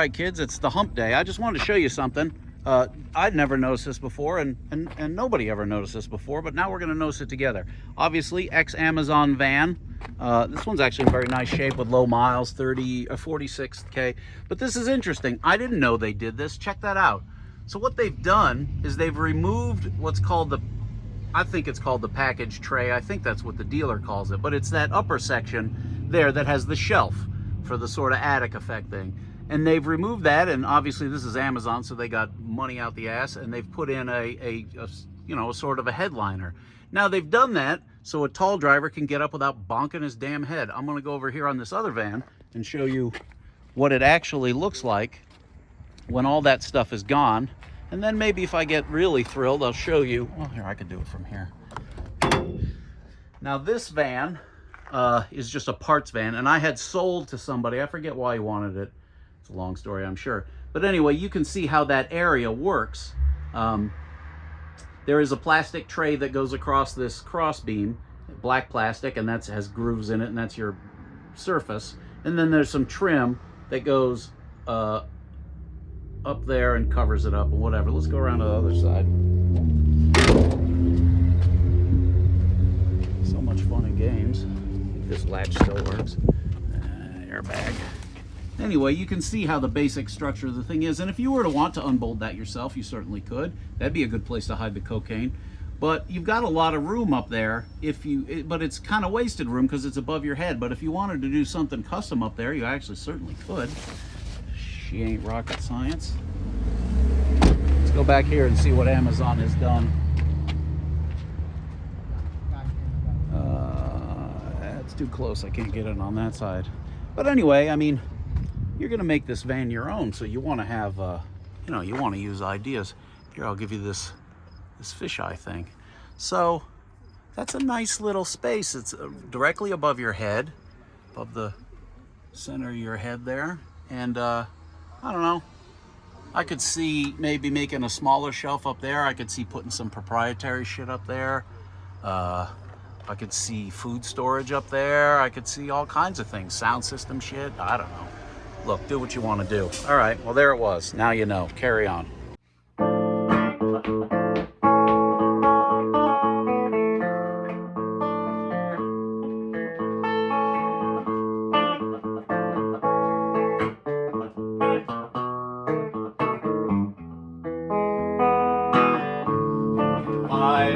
right, kids, it's the hump day. I just wanted to show you something. I'd never noticed this before, and nobody ever noticed this before, but now we're going to notice it together. Obviously, ex-Amazon van. This one's actually in very nice shape with low miles, 46K. But this is interesting. I didn't know they did this. Check that out. So what they've done is they've removed what's called the, I think it's called the package tray. I think that's what the dealer calls it, but it's that upper section there that has the shelf for the sort of attic effect thing. And they've removed that, and obviously this is Amazon, so they got money out the ass, and they've put in a you know, a sort of a headliner. Now they've done that so a tall driver can get up without bonking his damn head. I'm gonna go over here on this other van and show you what it actually looks like when all that stuff is gone. And then maybe if I get really thrilled, I'll show you. Well, here, I could do it from here. Now this van is just a parts van, and I had sold to somebody. I forget why he wanted it. It's a long story, I'm sure. But anyway, you can see how that area works. There is a plastic tray that goes across this cross beam, black plastic, and that has grooves in it, and that's your surface. And then there's some trim that goes up there and covers it up and whatever. Let's go around to the other side. So much fun in games. This latch still works. Airbag. Anyway, you can see how the basic structure of the thing is, and if you were to want to unbolt that yourself, you certainly could. That'd be a good place to hide the cocaine. But you've got a lot of room up there, but it's kind of wasted room because it's above your head. But if you wanted to do something custom up there, you actually certainly could. She ain't rocket science. Let's go back here and see what Amazon has done. That's too close. I can't get it on that side. But anyway, I mean, you're going to make this van your own, so you want to have, you know, you want to use ideas. Here, I'll give you this fisheye thing. So that's a nice little space. It's directly above your head, above the center of your head there. And I don't know, I could see maybe making a smaller shelf up there. I could see putting some proprietary shit up there. I could see food storage up there. I could see all kinds of things, sound system shit. I don't know. Look, do what you want to do. All right, well, there it was. Now you know. Carry on.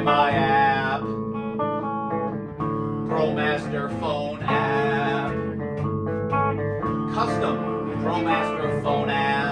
My app, ProMaster phone app, custom ProMaster phone app.